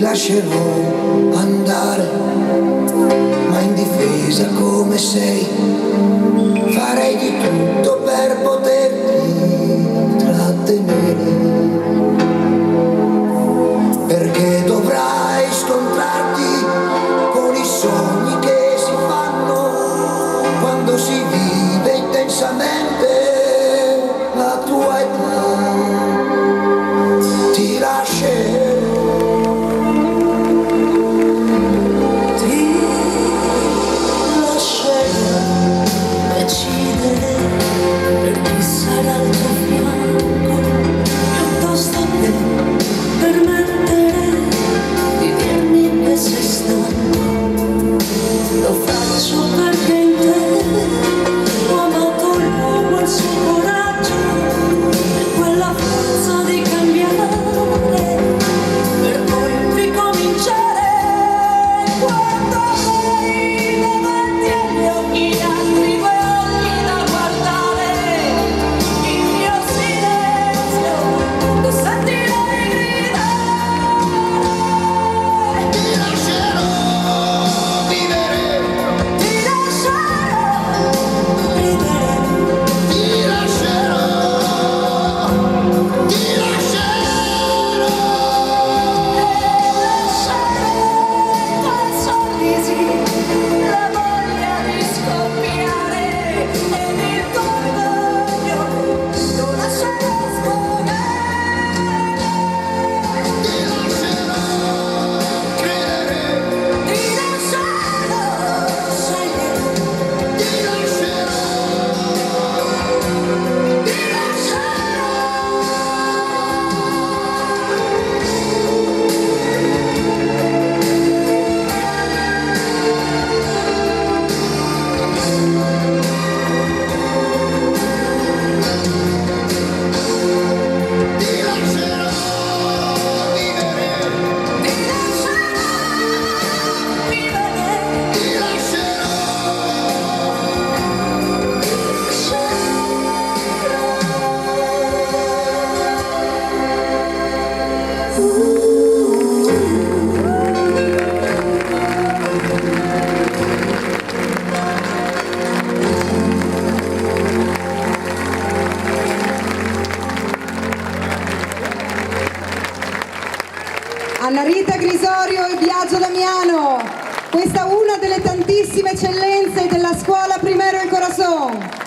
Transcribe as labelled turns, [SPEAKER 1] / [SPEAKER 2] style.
[SPEAKER 1] lascerò andare, ma in difesa come sei, farei di tutto per poterti trattenere, perché dovrai scontrarti con i sogni che si fanno quando si vive intensamente la tua età. Ti lascerò,
[SPEAKER 2] decidere per chi sarà al tuo fianco, piuttosto che permettere di dirmi che sei stanco. Lo faccio perché in te ho amato l'uomo, il suo coraggio e quella forza di cambiare per poi ricominciare. Quando sei davanti agli occhi altri
[SPEAKER 3] Anna Rita Grisorio e Biagio Damiano, questa è una delle tantissime eccellenze della scuola Primero El Corazón.